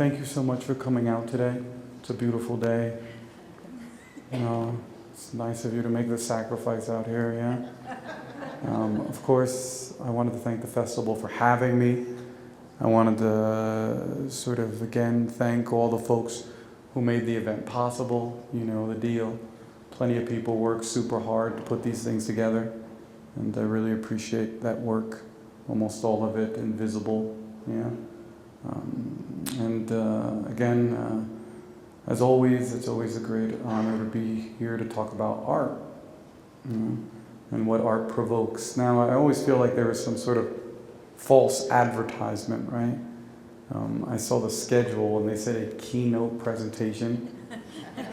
Thank you so much for coming out today. It's a beautiful day. It's nice of you to make the sacrifice out here, yeah? Of course, I wanted to thank the festival for having me. I wanted to sort of, again, thank all the folks who made the event possible. You know the deal. Plenty of people work super hard to put these things together, and I really appreciate that work, almost all of it invisible, yeah? Again, as always, it's always a great honor to be here to talk about art, and what art provokes. Now, I always feel like there is some sort of false advertisement, right? I saw the schedule and they said a keynote presentation,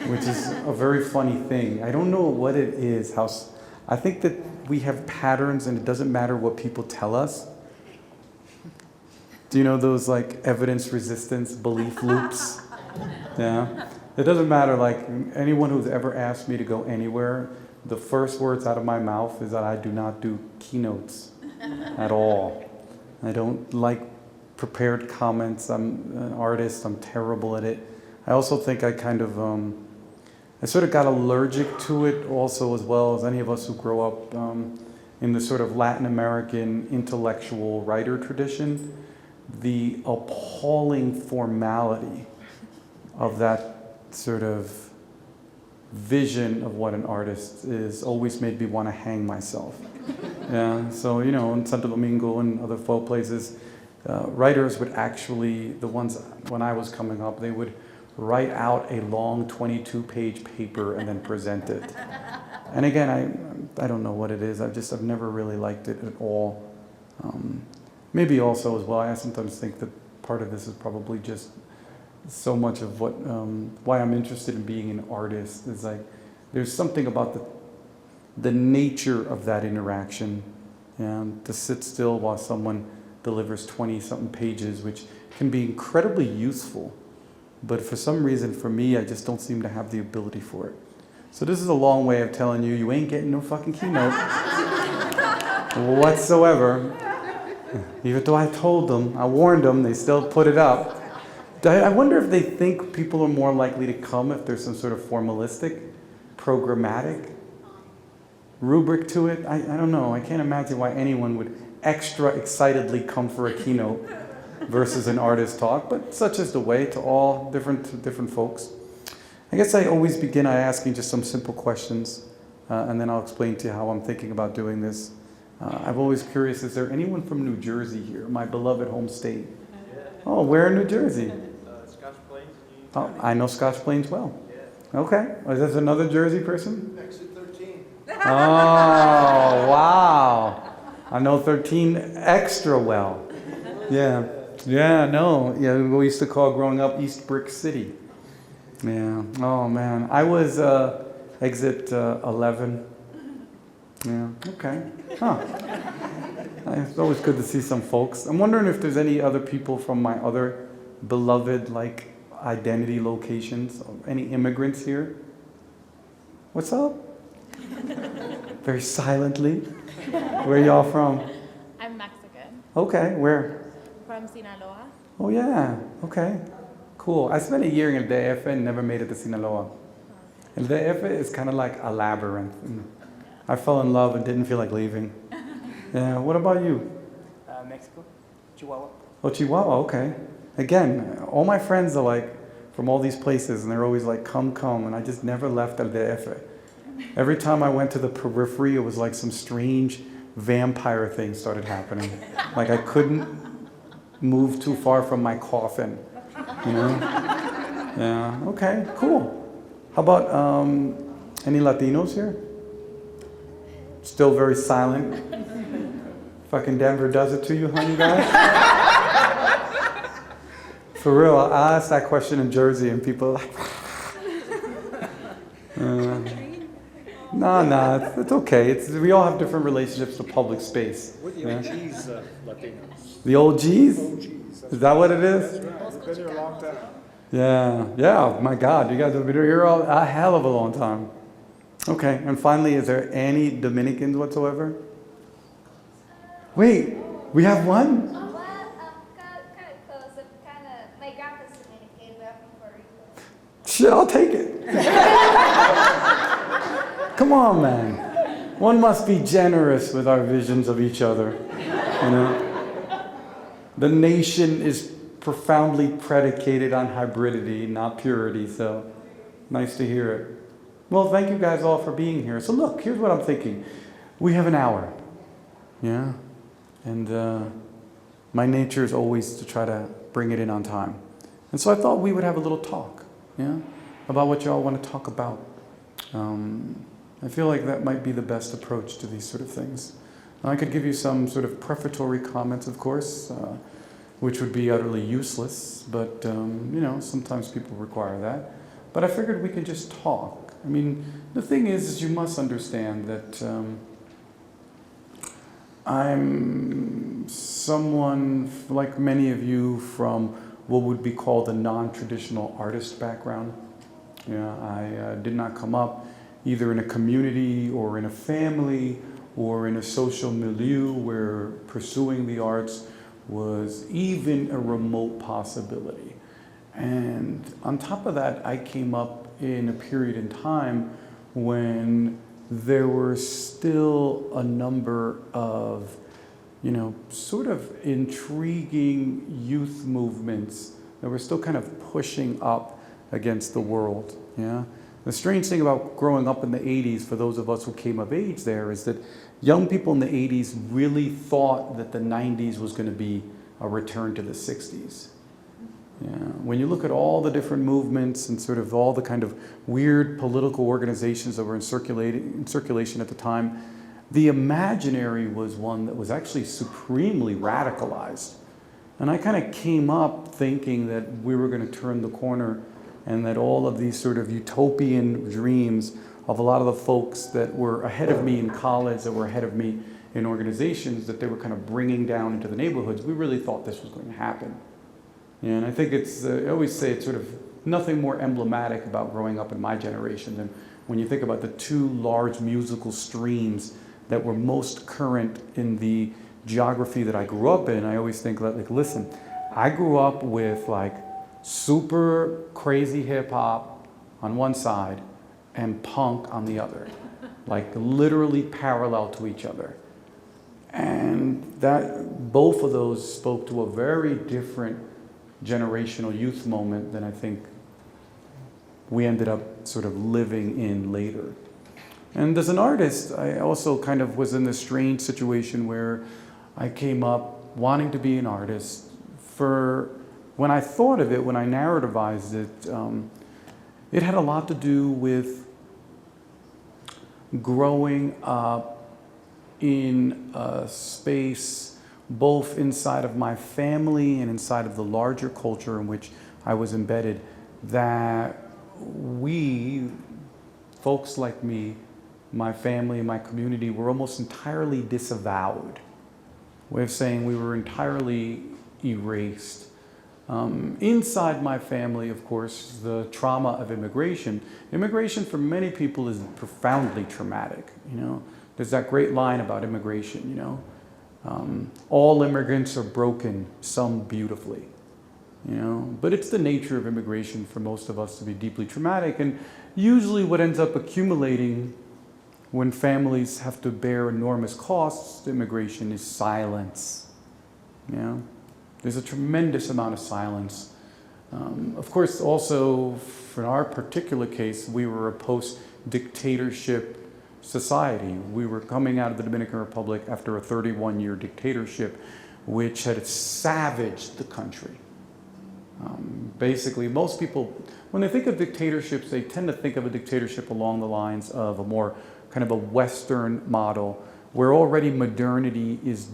which is a very funny thing. I don't know what it is. I think that we have patterns and it doesn't matter what people tell us. Do you know those like evidence resistance belief loops? Yeah. It doesn't matter, like anyone who's ever asked me to go anywhere, the first words out of my mouth is that I do not do keynotes at all. I don't like prepared comments. I'm an artist, I'm terrible at it. I also think I kind of, I sort of got allergic to it also, as well as any of us who grow up in the sort of Latin-American intellectual writer tradition. The appalling formality of that sort of vision of what an artist is always made me want to hang myself. Yeah, so you know, in Santo Domingo and other folk places, writers would actually, the ones when I was coming up, they would write out a long 22-page paper and then present it. And again, I don't know what it is. I've never really liked it at all. Maybe also as well, I sometimes think that part of this is probably just so much of what, why I'm interested in being an artist is like, there's something about the nature of that interaction, and to sit still while someone delivers 20-something pages, which can be incredibly useful. But for some reason, for me, I just don't seem to have the ability for it. So this is a long way of telling you, you ain't getting no fucking keynote whatsoever. Even though I told them, I warned them, they still put it up. I wonder if they think people are more likely to come if there's some sort of formalistic, programmatic rubric to it. I don't know. I can't imagine why anyone would extra excitedly come for a keynote versus an artist talk, but such is the way to all different folks. I guess I always begin by asking just some simple questions, and then I'll explain to you how I'm thinking about doing this. I'm always curious, is there anyone from New Jersey here, my beloved home state? Oh, where in New Jersey? Scotch Plains. Oh, I know Scotch Plains well. Yeah. Okay. Is this another Jersey person? Exit 13. Oh, wow. I know 13 extra well. Yeah. Yeah, no. Yeah, we used to call growing up East Brick City. Yeah. Oh, man. I was exit 11. Yeah, okay. Huh. It's always good to see some folks. I'm wondering if there's any other people from my other beloved, like, identity locations. Any immigrants here? What's up? Very silently. Where y'all from? I'm Mexican. Okay, where? From Sinaloa. Oh, yeah. Okay. Cool. I spent a year in El DF and never made it to Sinaloa. El DF is kind of like a labyrinth. I fell in love and didn't feel like leaving. Yeah, what about you? Mexico, Chihuahua. Oh, Chihuahua, okay. Again, all my friends are like from all these places and they're always like, come, and I just never left El DF. Every time I went to the periphery, it was like some strange vampire thing started happening. Like I couldn't move too far from my coffin, you know? Yeah, okay, cool. How about any Latinos here? Still very silent. Fucking Denver does it to you, huh, you guys? For real, I asked that question in Jersey and people are like, no, it's okay. We all have different relationships to public space. We're the OGs Latinos. The old G's? OGs. Is that what it is? That's right. We've been here a long time. Yeah, my God, you guys have been here a hell of a long time. Okay, and finally, is there any Dominicans whatsoever? Wait, we have one? Well, kind of close. My grandpa's Dominican. Shit, I'll take it. Come on, man. One must be generous with our visions of each other, you know? The nation is profoundly predicated on hybridity, not purity, so nice to hear it. Well, thank you guys all for being here. So look, here's what I'm thinking. We have an hour, yeah? And my nature is always to try to bring it in on time. And so I thought we would have a little talk, yeah? About what y'all want to talk about. I feel like that might be the best approach to these sort of things. I could give you some sort of prefatory comments, of course, which would be utterly useless, but you know, sometimes people require that. But I figured we could just talk. I mean, the thing is you must understand that I'm someone, like many of you, from what would be called a non-traditional artist background. Yeah, I did not come up either in a community or in a family or in a social milieu where pursuing the arts was even a remote possibility. And on top of that, I came up in a period in time when there were still a number of, you know, sort of intriguing youth movements that were still kind of pushing up against the world, yeah? The strange thing about growing up in the 80s, for those of us who came of age there, is that young people in the 80s really thought that the 90s was going to be a return to the 60s. Yeah. When you look at all the different movements and sort of all the kind of weird political organizations that were in circulation at the time, the imaginary was one that was actually supremely radicalized. And I kind of came up thinking that we were going to turn the corner and that all of these sort of utopian dreams of a lot of the folks that were ahead of me in college, that were ahead of me in organizations, that they were kind of bringing down into the neighborhoods, we really thought this was going to happen. And I think it's, I always say it's sort of nothing more emblematic about growing up in my generation than when you think about the two large musical streams that were most current in the geography that I grew up in. I always think that, like, listen, I grew up with like super crazy hip hop on one side and punk on the other, like literally parallel to each other. And that both of those spoke to a very different generational youth moment than I think we ended up sort of living in later. And as an artist, I also kind of was in this strange situation where I came up wanting to be an artist. For when I thought of it, when I narrativized it, it had a lot to do with growing up in a space both inside of my family and inside of the larger culture in which I was embedded, that we, folks like me, my family and my community, were almost entirely disavowed. Way of saying we were entirely erased. Inside my family, of course, the trauma of immigration. Immigration for many people is profoundly traumatic, you know. There's that great line about immigration, you know. All immigrants are broken, some beautifully, you know. But it's the nature of immigration for most of us to be deeply traumatic, and usually what ends up accumulating when families have to bear enormous costs to immigration is silence, you know. There's a tremendous amount of silence. Of course, also, for our particular case, we were a post-dictatorship society. We were coming out of the Dominican Republic after a 31-year dictatorship, which had savaged the country. Basically, most people, when they think of dictatorships, they tend to think of a dictatorship along the lines of a more kind of a Western model, where already modernity is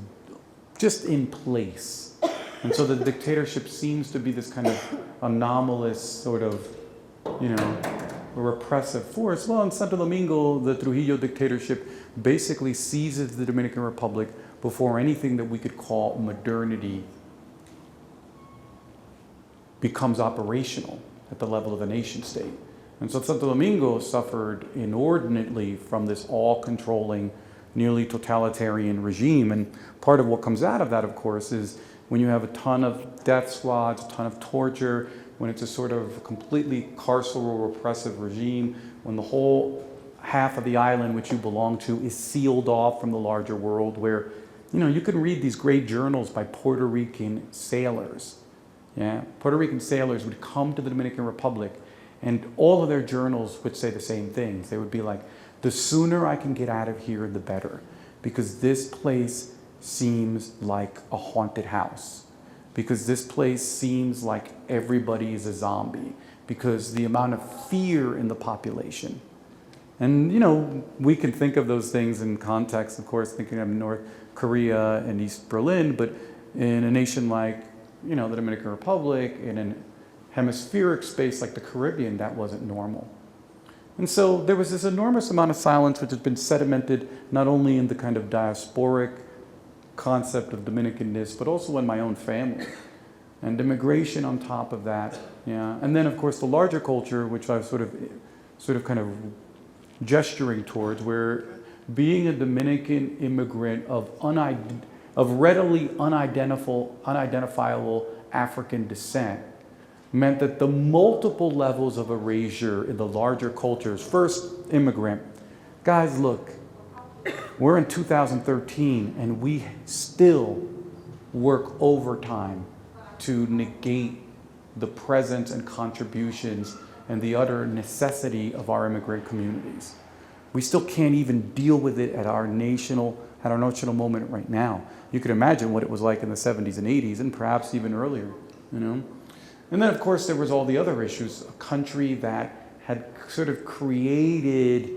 just in place. And so the dictatorship seems to be this kind of anomalous sort of, you know, repressive force. Well, in Santo Domingo, the Trujillo dictatorship basically seizes the Dominican Republic before anything that we could call modernity becomes operational at the level of a nation state. And so Santo Domingo suffered inordinately from this all-controlling, nearly totalitarian regime. And part of what comes out of that, of course, is when you have a ton of death squads, a ton of torture, when it's a sort of completely carceral, repressive regime, when the whole half of the island which you belong to is sealed off from the larger world, where, you know, you can read these great journals by Puerto Rican sailors. Yeah, Puerto Rican sailors would come to the Dominican Republic, and all of their journals would say the same things. They would be like, the sooner I can get out of here, the better, because this place seems like a haunted house, because this place seems like everybody is a zombie, because the amount of fear in the population. And, you know, we can think of those things in context, of course, thinking of North Korea and East Berlin, but in a nation like, you know, the Dominican Republic, in a hemispheric space like the Caribbean, that wasn't normal. And so there was this enormous amount of silence which has been sedimented not only in the kind of diasporic concept of Dominicanness, but also in my own family. And immigration on top of that, yeah. And then, of course, the larger culture, which I was sort of kind of gesturing towards, where being a Dominican immigrant of readily unidentifiable African descent meant that the multiple levels of erasure in the larger cultures, first immigrant, guys, look, we're in 2013 and we still work overtime to negate the presence and contributions and the utter necessity of our immigrant communities. We still can't even deal with it at our notional moment right now. You could imagine what it was like in the 70s and 80s, and perhaps even earlier, you know? And then, of course, there was all the other issues. A country that had sort of created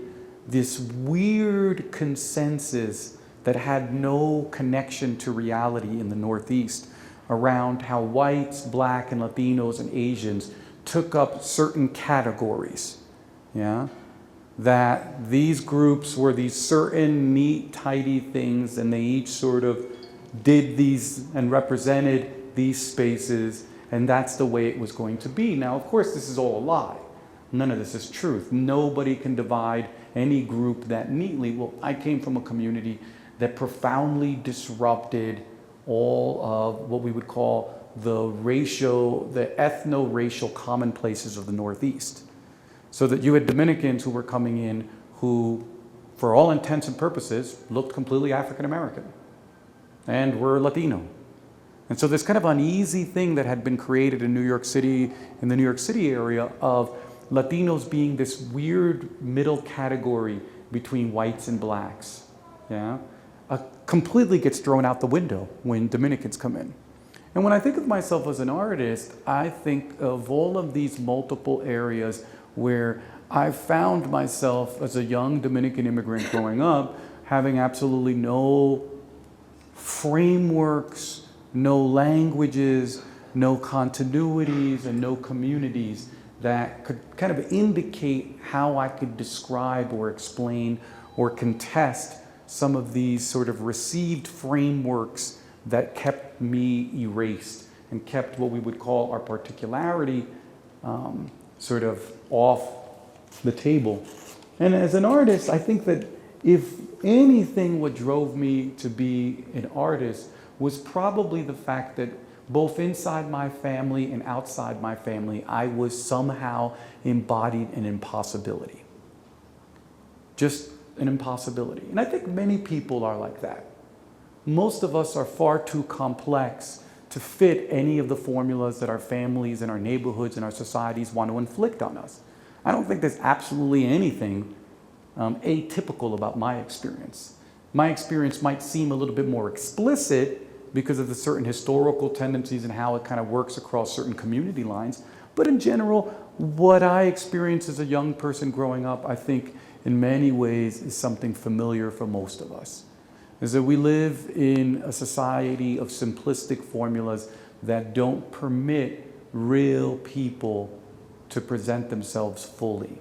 this weird consensus that had no connection to reality in the Northeast around how whites, black, and Latinos and Asians took up certain categories, yeah? That these groups were these certain neat, tidy things, and they each sort of did these and represented these spaces, and that's the way it was going to be. Now, of course, this is all a lie. None of this is truth. Nobody can divide any group that neatly. Well, I came from a community that profoundly disrupted all of what we would call the ethno-racial commonplaces of the Northeast. So that you had Dominicans who were coming in who, for all intents and purposes, looked completely African-American and were Latino. And so this kind of uneasy thing that had been created in New York City, in the New York City area, of Latinos being this weird middle category between whites and blacks, yeah, completely gets thrown out the window when Dominicans come in. And when I think of myself as an artist, I think of all of these multiple areas where I found myself as a young Dominican immigrant growing up having absolutely no frameworks, no languages, no continuities, and no communities that could kind of indicate how I could describe or explain or contest some of these sort of received frameworks that kept me erased and kept what we would call our particularity sort of off the table. And as an artist, I think that if anything what drove me to be an artist was probably the fact that both inside my family and outside my family, I was somehow embodied an impossibility. Just an impossibility. And I think many people are like that. Most of us are far too complex to fit any of the formulas that our families and our neighborhoods and our societies want to inflict on us. I don't think there's absolutely anything atypical about my experience. My experience might seem a little bit more explicit because of the certain historical tendencies and how it kind of works across certain community lines. But in general, what I experienced as a young person growing up, I think in many ways is something familiar for most of us. Is that we live in a society of simplistic formulas that don't permit real people to present themselves fully.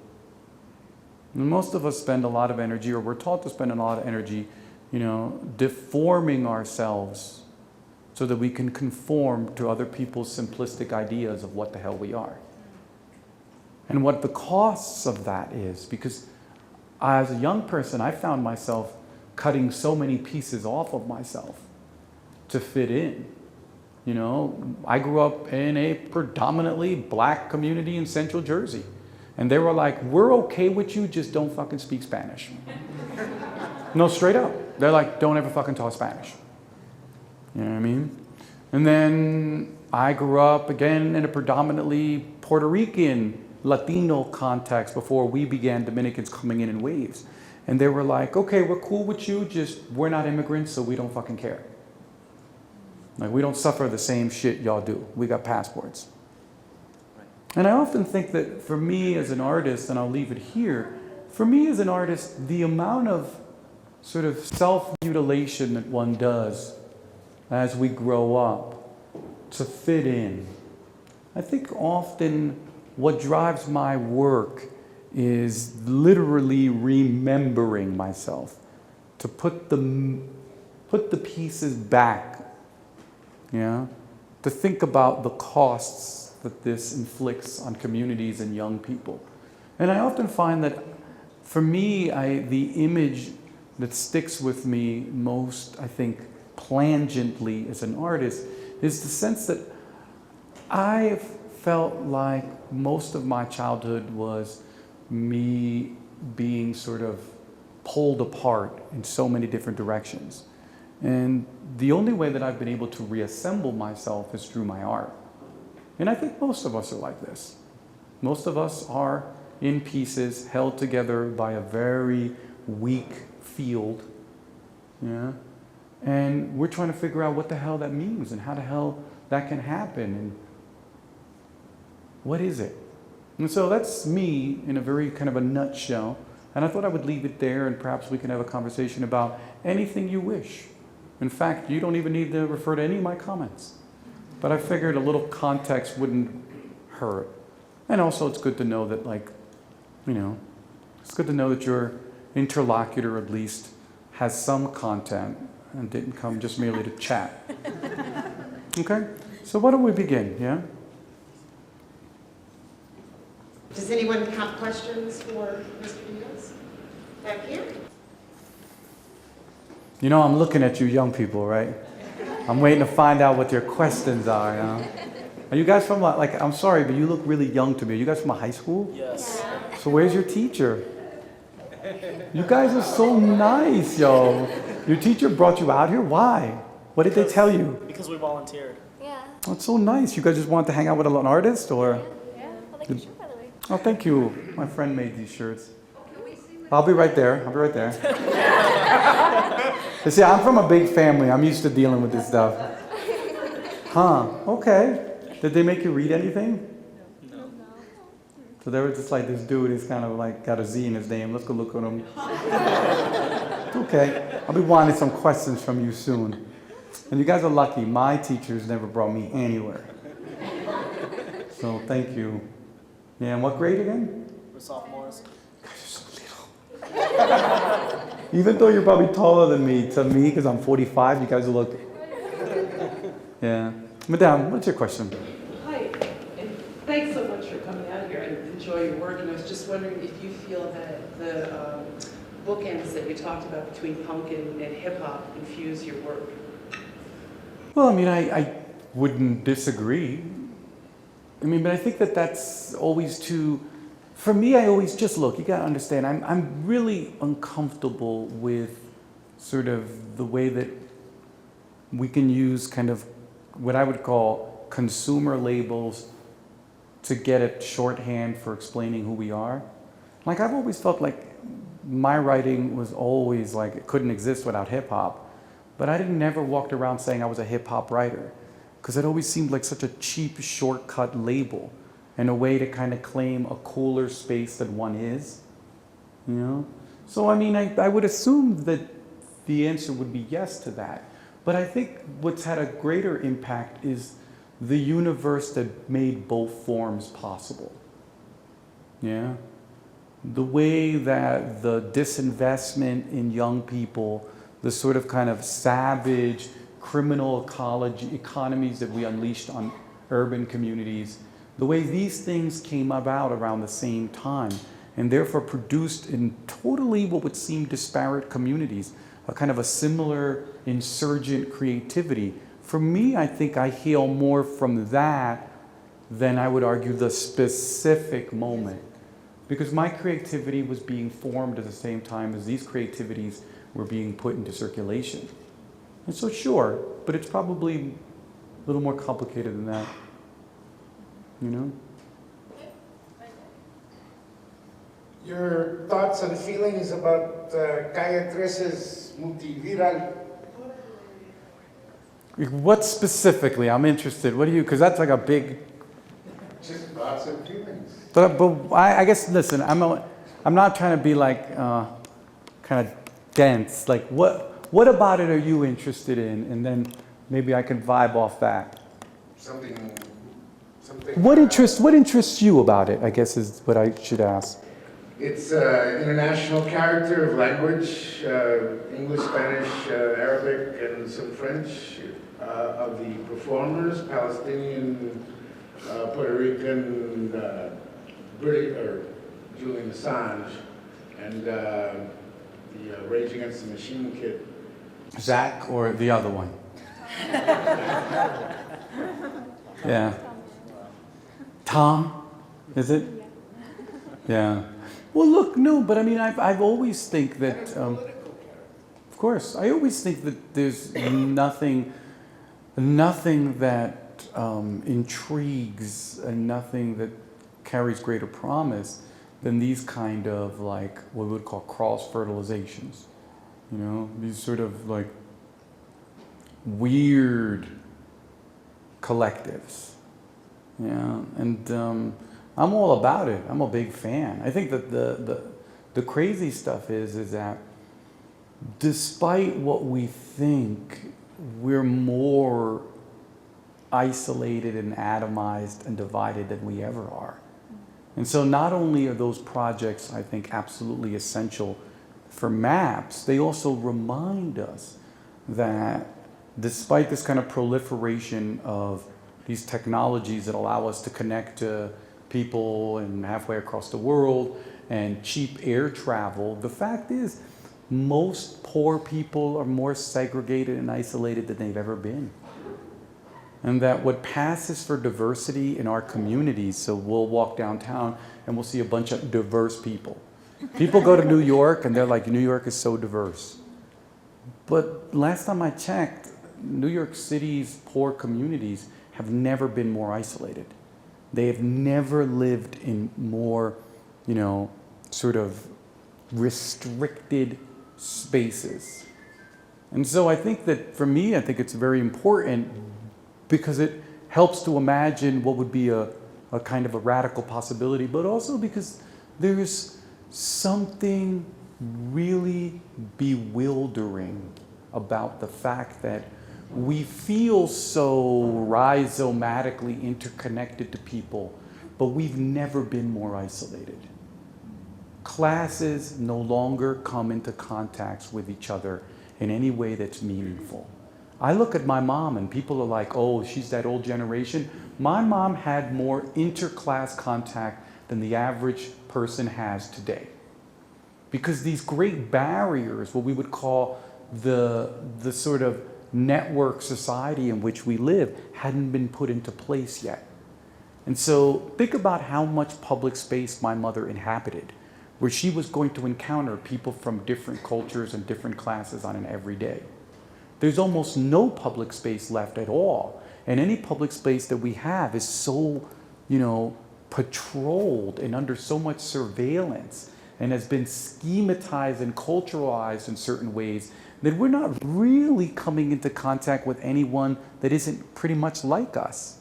And most of us spend a lot of energy, or we're taught to spend a lot of energy, you know, deforming ourselves so that we can conform to other people's simplistic ideas of what the hell we are. And what the costs of that is, because as a young person, I found myself cutting so many pieces off of myself to fit in. You know, I grew up in a predominantly black community in Central Jersey. And they were like, we're okay with you, just don't fucking speak Spanish. No, straight up. They're like, don't ever fucking talk Spanish. You know what I mean? And then I grew up again in a predominantly Puerto Rican, Latino context before we began Dominicans coming in waves. And they were like, okay, we're cool with you, just we're not immigrants, so we don't fucking care. Like, we don't suffer the same shit y'all do. We got passports. And I often think that for me as an artist, and I'll leave it here, for me as an artist, the amount of sort of self-mutilation that one does as we grow up to fit in, I think often what drives my work is literally remembering myself, to put the pieces back, to think about the costs that this inflicts on communities and young people. And I often find that for me, the image that sticks with me most, I think, plangently as an artist is the sense that I felt like most of my childhood was me being sort of pulled apart in so many different directions. And the only way that I've been able to reassemble myself is through my art. And I think most of us are like this. Most of us are in pieces, held together by a very weak field. Yeah? And we're trying to figure out what the hell that means and how the hell that can happen and what is it? And so that's me in a very kind of a nutshell. And I thought I would leave it there and perhaps we can have a conversation about anything you wish. In fact, you don't even need to refer to any of my comments. But I figured a little context wouldn't hurt. And also it's good to know that, like, it's good to know that your interlocutor at least has some content and didn't come just merely to chat. Okay? So why don't we begin, yeah? Does anyone have questions for Mr. Diaz? Back here? You know, I'm looking at you young people, right? I'm waiting to find out what your questions are, Are you guys from, I'm sorry, but you look really young to me. Are you guys from a high school? Yes. So where's your teacher? You guys are so nice, yo. Your teacher brought you out here? Why? What did they tell you? Because we volunteered. Yeah. Oh, it's so nice. You guys just wanted to hang out with an artist, or? Yeah. I like your shirt, by the way. Oh, thank you. My friend made these shirts. I'll be right there. You see, I'm from a big family. I'm used to dealing with this stuff. Huh, okay. Did they make you read anything? No. So they were just like, this dude is kind of like got a Z in his name. Let's go look at him. Okay. I'll be wanting some questions from you soon. And you guys are lucky. My teachers never brought me anywhere. So thank you. Yeah, and what grade again? We're sophomores. Even though you're probably taller than me, to me, because I'm 45, you guys look... Yeah. Madame, what's your question? Hi, and thanks so much for coming out here. I enjoy your work, and I was just wondering if you feel that the bookends that you talked about between punk and hip-hop infuse your work. Well, I mean, I wouldn't disagree. I mean, but I think that that's always too... For me, I always just look, you gotta understand, I'm really uncomfortable with sort of the way that we can use kind of what I would call consumer labels to get a shorthand for explaining who we are. Like, I've always felt like my writing was always like, it couldn't exist without hip hop, but I never walked around saying I was a hip hop writer, because it always seemed like such a cheap shortcut label. And a way to kind of claim a cooler space than one is, So, I mean, I would assume that the answer would be yes to that. But I think what's had a greater impact is the universe that made both forms possible. Yeah? The way that the disinvestment in young people, the sort of kind of savage criminal economies that we unleashed on urban communities, the way these things came about around the same time and therefore produced in totally what would seem disparate communities, a kind of a similar insurgent creativity for me, I think I heal more from that than I would argue the specific moment. Because my creativity was being formed at the same time as these creativities were being put into circulation. And so sure, but it's probably a little more complicated than that, you know? Your thoughts and feelings about Calle 13's multiviral. What specifically? I'm interested. What do you, because that's like a big... Just thoughts and feelings. But I guess, listen, I'm not trying to be like kind of dense. Like, what about it are you interested in? And then maybe I can vibe off that. Something. What interests you about it, I guess is what I should ask. It's international character of language, English, Spanish, Arabic, and some French, of the performers, Palestinian, Puerto Rican, British, or Julian Assange, and the Rage Against the Machine kid. Zach or the other one? Yeah. Tom, is it? Yeah. Well, look, no, but I mean, I've always think that, of course, I always think that there's nothing that intrigues and nothing that carries greater promise than these kind of like what we would call cross-fertilizations. You know, these sort of like weird collectives. Yeah, and I'm all about it. I'm a big fan. I think that the crazy stuff is that despite what we think, we're more isolated and atomized and divided than we ever are. And so not only are those projects, I think, absolutely essential for maps, they also remind us that despite this kind of proliferation of these technologies that allow us to connect to people and halfway across the world and cheap air travel, the fact is most poor people are more segregated and isolated than they've ever been. And that what passes for diversity in our communities, so we'll walk downtown and we'll see a bunch of diverse people. People go to New York and they're like, New York is so diverse. But last time I checked, New York City's poor communities have never been more isolated. They have never lived in more, you know, sort of restricted spaces. And so I think that for me, I think it's very important because it helps to imagine what would be a kind of a radical possibility, but also because there's something really bewildering about the fact that we feel so rhizomatically interconnected to people, but we've never been more isolated. Classes no longer come into contact with each other in any way that's meaningful. I look at my mom and people are like, oh, she's that old generation. My mom had more interclass contact than the average person has today. Because these great barriers, what we would call the sort of network society in which we live, hadn't been put into place yet. And so think about how much public space my mother inhabited, where she was going to encounter people from different cultures and different classes on an everyday. There's almost no public space left at all. And any public space that we have is so, you know, patrolled and under so much surveillance and has been schematized and culturalized in certain ways that we're not really coming into contact with anyone that isn't pretty much like us.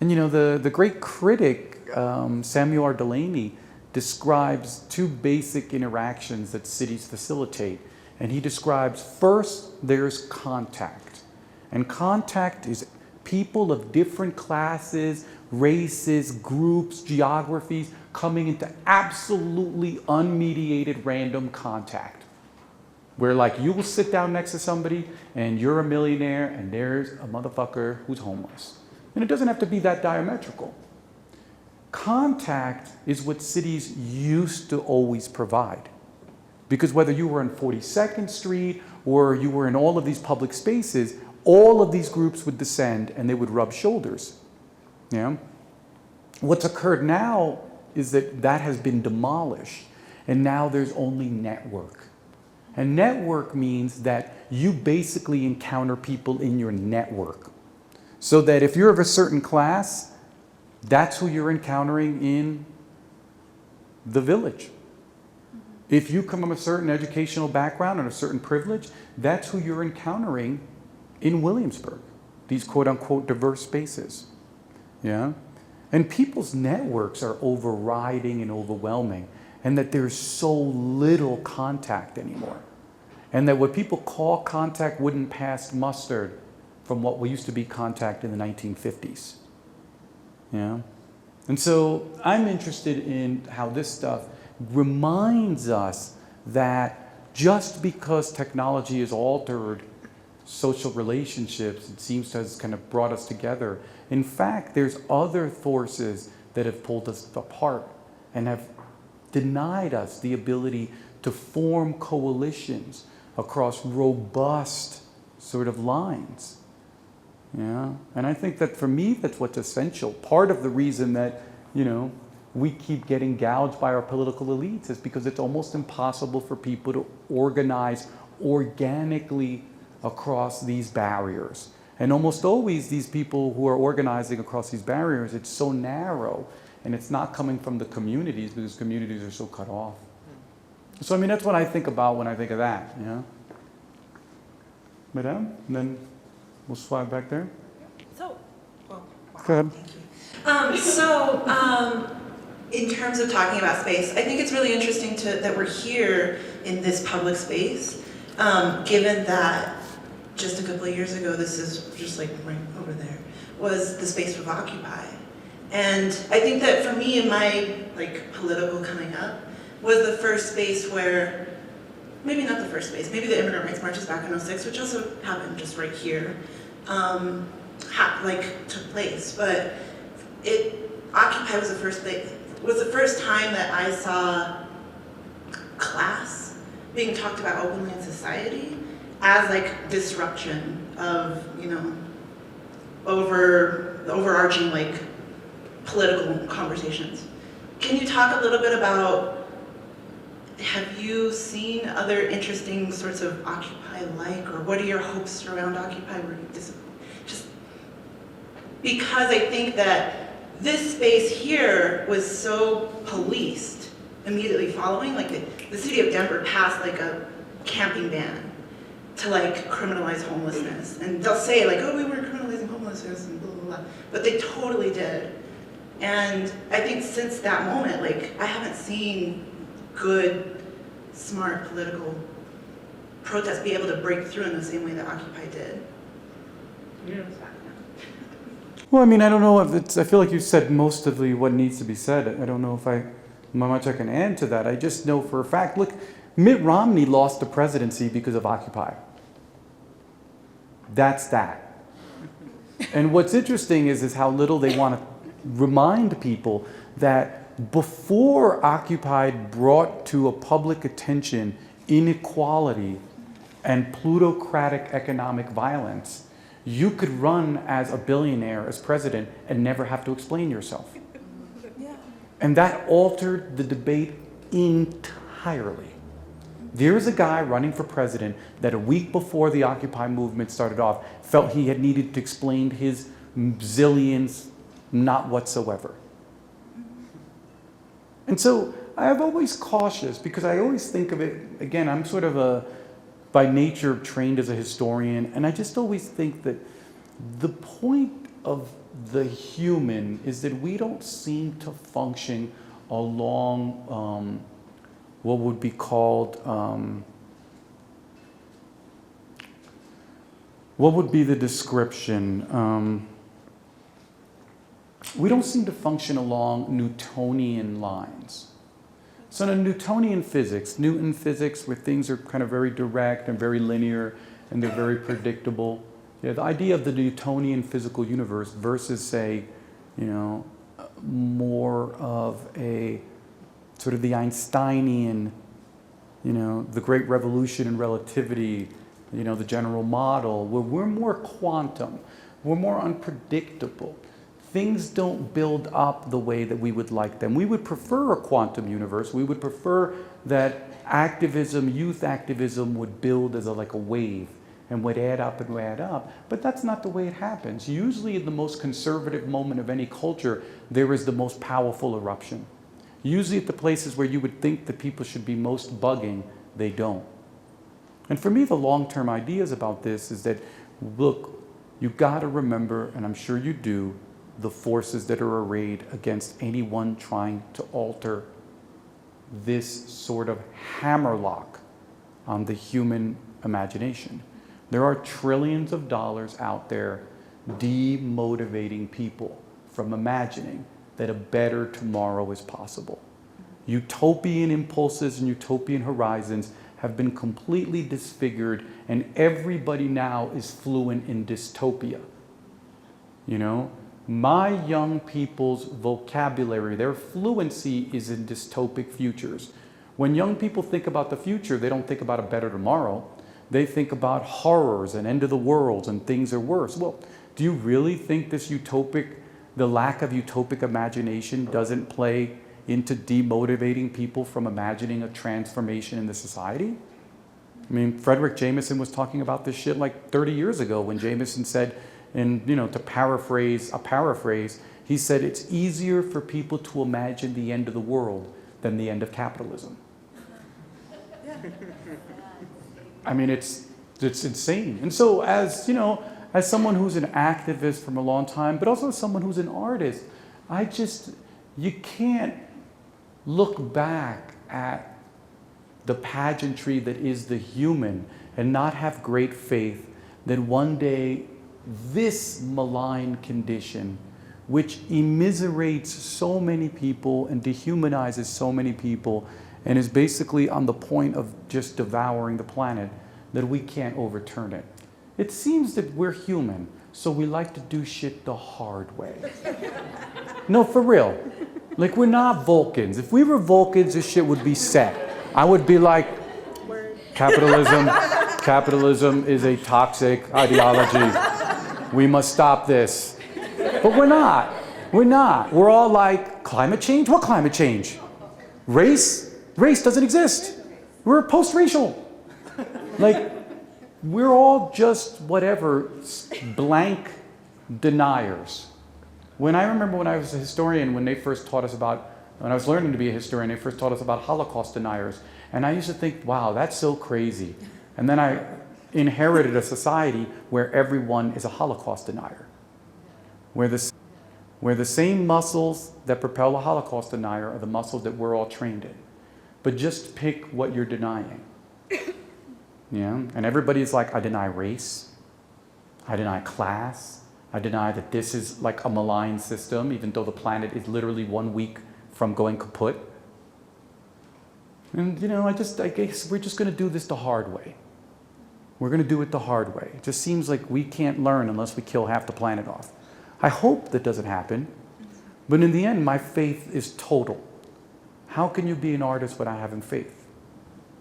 And you know, the great critic, Samuel R. Delany, describes two basic interactions that cities facilitate. And he describes, first, there's contact. And contact is people of different classes, races, groups, geographies, coming into absolutely unmediated random contact. Where like you will sit down next to somebody and you're a millionaire and there's a motherfucker who's homeless. And it doesn't have to be that diametrical. Contact is what cities used to always provide. Because whether you were on 42nd Street or you were in all of these public spaces, all of these groups would descend and they would rub shoulders. Yeah? What's occurred now is that that has been demolished, and now there's only network. And network means that you basically encounter people in your network. So that if you're of a certain class, that's who you're encountering in the village. If you come from a certain educational background and a certain privilege, that's who you're encountering in Williamsburg, these quote-unquote diverse spaces. Yeah? And people's networks are overriding and overwhelming, and that there's so little contact anymore. And that what people call contact wouldn't pass muster from what we used to be contact in the 1950s. Yeah? And so I'm interested in how this stuff reminds us that just because technology has altered social relationships, it seems to have kind of brought us together. In fact, there's other forces that have pulled us apart and have denied us the ability to form coalitions across robust sort of lines. Yeah? And I think that for me, that's what's essential. Part of the reason that, we keep getting gouged by our political elites is because it's almost impossible for people to organize organically across these barriers. And almost always these people who are organizing across these barriers, it's so narrow and it's not coming from the communities because communities are so cut off. So I mean, that's what I think about when I think of that, Madame, and then we'll slide back there. So, well, Go ahead. In terms of talking about space, I think it's really interesting that we're here in this public space, given that just a couple of years ago, this is just like right over there, was the space of Occupy. And I think that for me in my political coming up, was the first space where, maybe not the first space, maybe the immigrant rights marches back in '06, which also happened just right here, took place. But Occupy was the first place, was the first time that I saw class being talked about openly in society as disruption of, overarching political conversations. Can you talk a little bit about, have you seen other interesting sorts of Occupy or what are your hopes around Occupy? Just because I think that this space here was so policed immediately following, the city of Denver passed a camping ban to criminalize homelessness. And they'll say oh, we weren't criminalizing homelessness and blah, blah, blah. But they totally did. And I think since that moment, I haven't seen good, smart political protests be able to break through in the same way that Occupy did. Yeah. Well, I mean, I don't know if it's, I feel like you said most of what needs to be said. I don't know if how much I can add to that. I just know for a fact, look, Mitt Romney lost the presidency because of Occupy. That's that. And what's interesting is how little they want to remind people that before Occupy brought to a public attention inequality and plutocratic economic violence, you could run as a billionaire as president and never have to explain yourself. Yeah. And that altered the debate entirely. There's a guy running for president that a week before the Occupy movement started off felt he had needed to explain his zillions, not whatsoever. And so I'm always cautious because I always think of it, again, I'm sort of by nature trained as a historian, and I just always think that the point of the human is that we don't seem to function along what would be called, what would be the description? We don't seem to function along Newtonian lines. So in Newtonian physics, Newton physics, where things are kind of very direct and very linear and they're very predictable, the idea of the Newtonian physical universe versus, say, more of a sort of the Einsteinian, the great revolution in relativity, you know, the general model, where we're more quantum, we're more unpredictable. Things don't build up the way that we would like them. We would prefer a quantum universe. We would prefer that activism, youth activism would build as like a wave and would add up and add up. But that's not the way it happens. Usually in the most conservative moment of any culture, there is the most powerful eruption. Usually at the places where you would think that people should be most bugging, they don't. And for me, the long-term ideas about this is that, look, you gotta remember, and I'm sure you do, the forces that are arrayed against anyone trying to alter this sort of hammerlock on the human imagination. There are trillions of dollars out there demotivating people from imagining that a better tomorrow is possible. Utopian impulses and utopian horizons have been completely disfigured, and everybody now is fluent in dystopia. You know, my young people's vocabulary, their fluency is in dystopic futures. When young people think about the future, they don't think about a better tomorrow. They think about horrors and end of the world and things are worse. Well, do you really think this the lack of utopic imagination doesn't play into demotivating people from imagining a transformation in the society? I mean, Frederick Jameson was talking about this shit like 30 years ago when Jameson said, and you know, to paraphrase, he said it's easier for people to imagine the end of the world than the end of capitalism. I mean, it's insane. And so as, you know, as someone who's an activist from a long time, but also as someone who's an artist, you can't look back at the pageantry that is the human and not have great faith that one day this malign condition, which immiserates so many people and dehumanizes so many people and is basically on the point of just devouring the planet, that we can't overturn it. It seems that we're human, so we like to do shit the hard way. No, for real. Like, we're not Vulcans. If we were Vulcans, this shit would be set. I would be like, capitalism is a toxic ideology. We must stop this. But we're not. We're not. We're all like, climate change? What climate change? Race? Race doesn't exist. We're post-racial. Like, we're all just whatever, blank deniers. When I remember when I was a historian, when I was learning to be a historian, they first taught us about Holocaust deniers. And I used to think, wow, that's so crazy. And then I inherited a society where everyone is a Holocaust denier. Where the same muscles that propel a Holocaust denier are the muscles that we're all trained in. But just pick what you're denying. Yeah? And everybody's like, I deny race, I deny class, I deny that this is like a malign system, even though the planet is literally 1 week from going kaput. And you know, I guess we're just gonna do this the hard way. We're gonna do it the hard way. It just seems like we can't learn unless we kill half the planet off. I hope that doesn't happen, but in the end, my faith is total. How can you be an artist without having faith?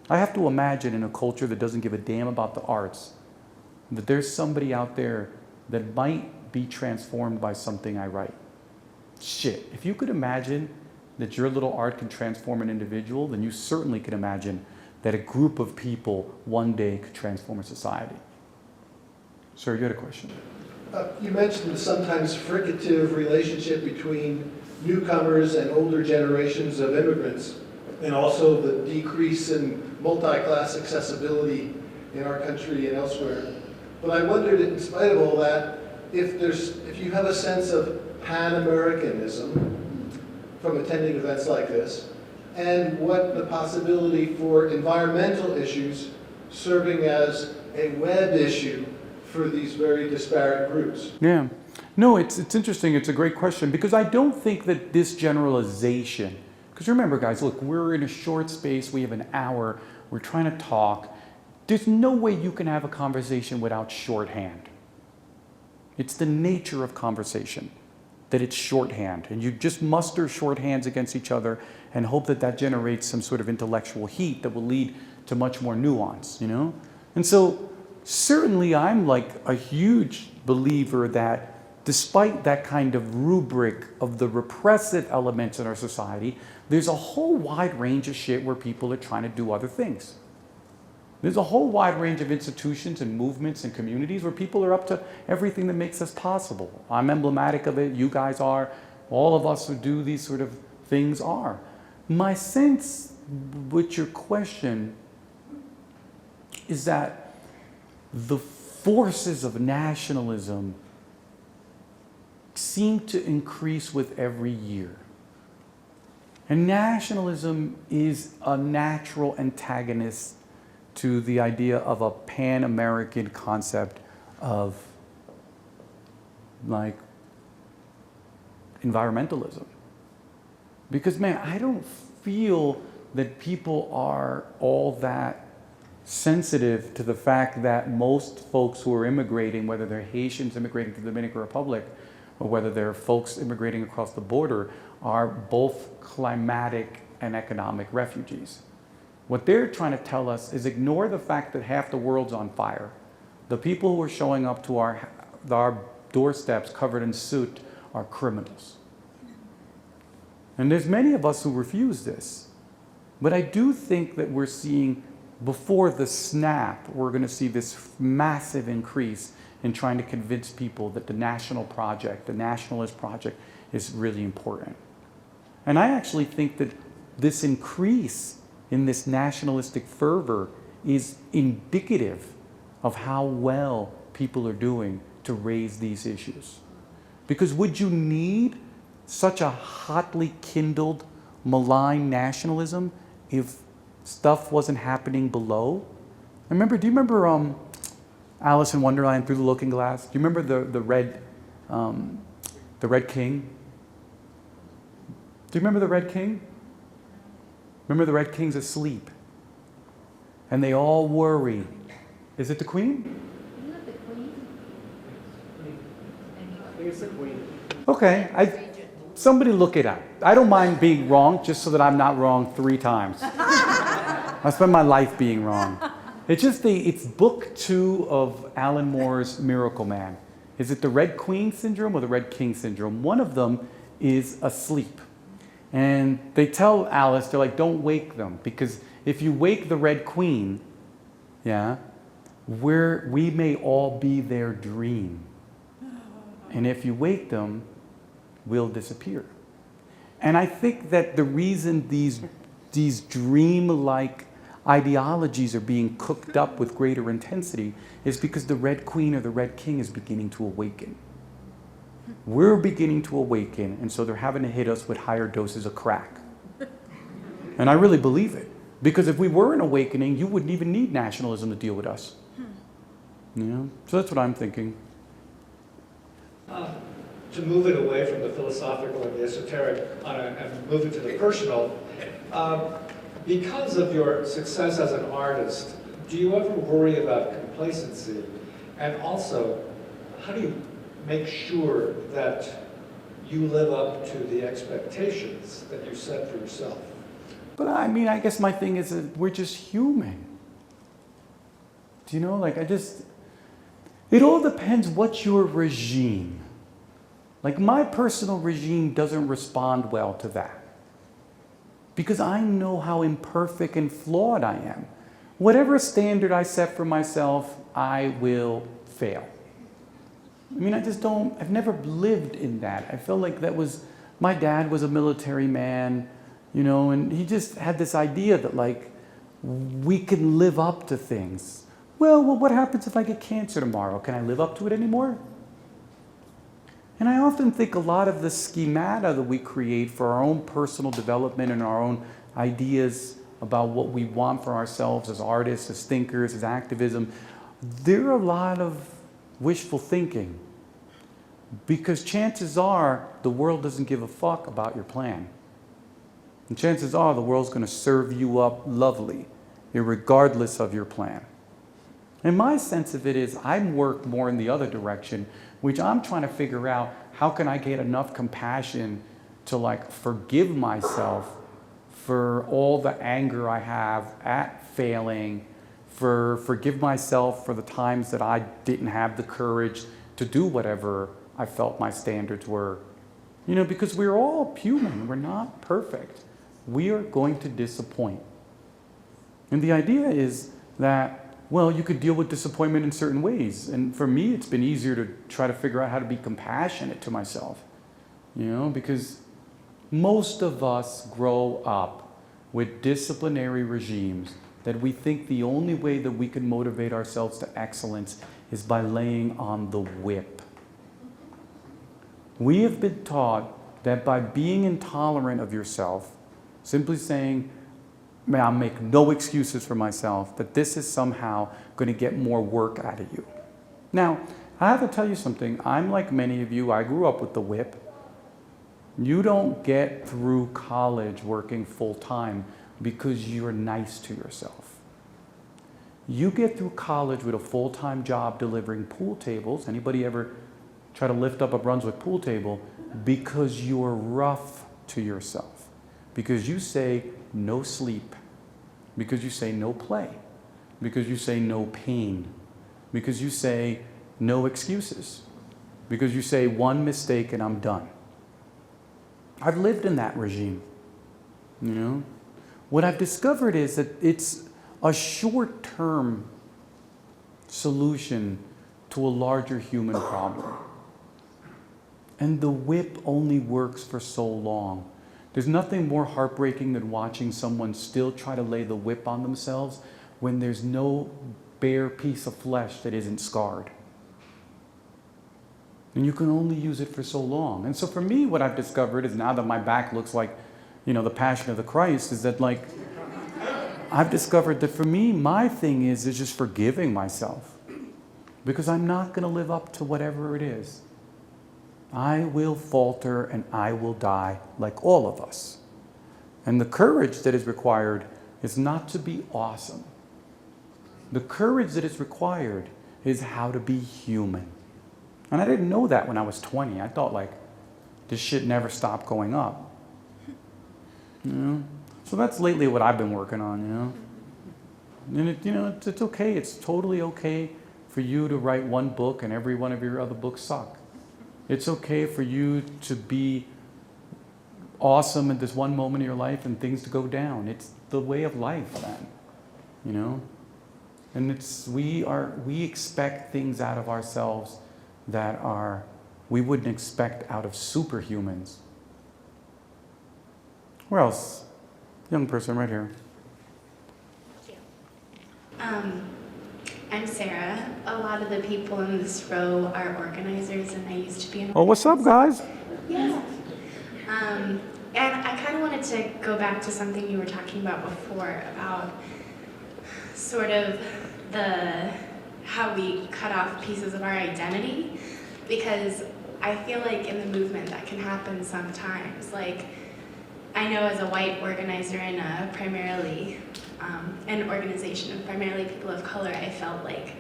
I have to imagine in a culture that doesn't give a damn about the arts, that there's somebody out there that might be transformed by something I write. Shit, if you could imagine that your little art can transform an individual, then you certainly can imagine that a group of people one day could transform a society. Sir, you had a question. You mentioned the sometimes fricative relationship between newcomers and older generations of immigrants, and also the decrease in multi-class accessibility in our country and elsewhere. But I wondered, in spite of all that, if you have a sense of Pan-Americanism from attending events like this, and what the possibility for environmental issues serving as a web issue for these very disparate groups. Yeah. No, it's interesting. It's a great question, because I don't think that this generalization, because remember guys, look, we're in a short space, we have an hour, we're trying to talk. There's no way you can have a conversation without shorthand. It's the nature of conversation, that it's shorthand, and you just muster shorthands against each other and hope that that generates some sort of intellectual heat that will lead to much more nuance, you know? And so certainly I'm like a huge believer that despite that kind of rubric of the repressive elements in our society, there's a whole wide range of shit where people are trying to do other things. There's a whole wide range of institutions and movements and communities where people are up to everything that makes us possible. I'm emblematic of it, you guys are, all of us who do these sort of things are. My sense with your question is that the forces of nationalism seem to increase with every year. And nationalism is a natural antagonist to the idea of a pan-American concept of like environmentalism. Because man, I don't feel that people are all that sensitive to the fact that most folks who are immigrating, whether they're Haitians immigrating to the Dominican Republic or whether they're folks immigrating across the border, are both climatic and economic refugees. What they're trying to tell us is ignore the fact that half the world's on fire. The people who are showing up to our doorsteps covered in soot are criminals. And there's many of us who refuse this. But I do think that we're seeing, before the snap, we're going to see this massive increase in trying to convince people that the national project, the nationalist project, is really important. And I actually think that this increase in this nationalistic fervor is indicative of how well people are doing to raise these issues. Because would you need such a hotly kindled, malign nationalism if stuff wasn't happening below? Do you remember Alice in Wonderland Through the Looking Glass? Do you remember the Red King? Do you remember the Red King? Remember the Red King's asleep. And they all worry. Is it the Queen? Isn't it the Queen? I think it's the Queen. Okay, somebody look it up. I don't mind being wrong, just so that I'm not wrong 3 times. I spend my life being wrong. It's book 2 of Alan Moore's Miracle Man. Is it the Red Queen syndrome or the Red King syndrome? One of them is asleep. And they tell Alice, they're like, don't wake them, because if you wake the Red Queen, yeah, we may all be their dream. And if you wake them, we'll disappear. And I think that the reason these dream-like ideologies are being cooked up with greater intensity is because the Red Queen or the Red King is beginning to awaken. We're beginning to awaken, and so they're having to hit us with higher doses of crack. And I really believe it. Because if we were an awakening, you wouldn't even need nationalism to deal with us. You know? So that's what I'm thinking. To move it away from the philosophical and the esoteric and move it to the personal, because of your success as an artist, do you ever worry about complacency? And also, how do you make sure that you live up to the expectations that you set for yourself? But I mean, I guess my thing is that we're just human. Do you know, it all depends what's your regime. Like my personal regime doesn't respond well to that. Because I know how imperfect and flawed I am. Whatever standard I set for myself, I will fail. I mean, I've never lived in that. I feel like my dad was a military man, you know, and he just had this idea that we can live up to things. Well, what happens if I get cancer tomorrow? Can I live up to it anymore? And I often think a lot of the schemata that we create for our own personal development and our own ideas about what we want for ourselves as artists, as thinkers, as activism, there are a lot of wishful thinking. Because chances are the world doesn't give a fuck about your plan. And chances are the world's going to serve you up lovely, regardless of your plan. And my sense of it is I work more in the other direction, which I'm trying to figure out how can I get enough compassion to forgive myself for all the anger I have at failing, forgive myself for the times that I didn't have the courage to do whatever I felt my standards were. You know, because we're all human, we're not perfect. We are going to disappoint. And the idea is that, well, you could deal with disappointment in certain ways. And for me, it's been easier to try to figure out how to be compassionate to myself. You know, because most of us grow up with disciplinary regimes that we think the only way that we can motivate ourselves to excellence is by laying on the whip. We have been taught that by being intolerant of yourself, simply saying, "Man, I'll make no excuses for myself," that this is somehow going to get more work out of you. Now, I have to tell you something. I'm like many of you. I grew up with the whip. You don't get through college working full-time because you're nice to yourself. You get through college with a full-time job delivering pool tables. Anybody ever try to lift up a Brunswick pool table? Because you're rough to yourself. Because you say no sleep. Because you say no play. Because you say no pain. Because you say no excuses. Because you say one mistake and I'm done. I've lived in that regime, you know. What I've discovered is that it's a short-term solution to a larger human problem. And the whip only works for so long. There's nothing more heartbreaking than watching someone still try to lay the whip on themselves when there's no bare piece of flesh that isn't scarred. And you can only use it for so long. And so for me, what I've discovered is now that my back looks like, you know, the Passion of the Christ, is that like, I've discovered that for me, my thing is just forgiving myself. Because I'm not going to live up to whatever it is. I will falter and I will die like all of us. And the courage that is required is not to be awesome. The courage that is required is how to be human. And I didn't know that when I was 20. I thought like, this shit never stopped going up. You know? So that's lately what I've been working on, you know? And it's okay. It's totally okay for you to write one book and every one of your other books suck. It's okay for you to be awesome at this one moment in your life and things to go down. It's the way of life then, you know? And we expect things out of ourselves that we wouldn't expect out of superhumans. Where else? Young person right here. I'm Sarah. A lot of the people in this row are organizers, and I used to be an Oh, what's up, guys? Yeah. And I kind of wanted to go back to something you were talking about before, about sort of how we cut off pieces of our identity, because I feel like in the movement that can happen sometimes. Like, I know as a white organizer in an organization of primarily people of color, I felt like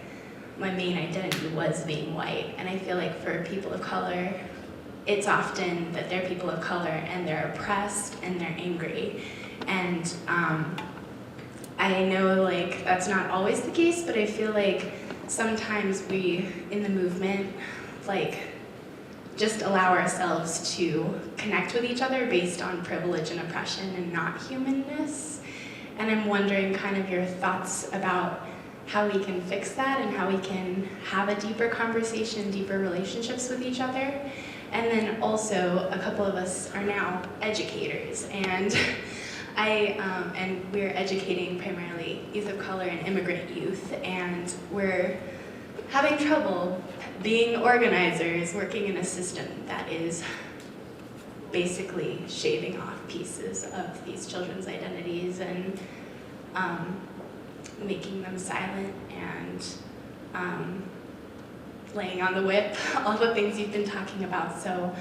my main identity was being white. And I feel like for people of color, it's often that they're people of color and they're oppressed and they're angry. And I know like that's not always the case, but I feel like sometimes we, in the movement, like just allow ourselves to connect with each other based on privilege and oppression and not humanness. And I'm wondering kind of your thoughts about how we can fix that and how we can have a deeper conversation, deeper relationships with each other. And then also, a couple of us are now educators, and and we're educating primarily youth of color and immigrant youth, and we're having trouble being organizers, working in a system that is basically shaving off pieces of these children's identities and making them silent and laying on the whip, all the things you've been talking about. So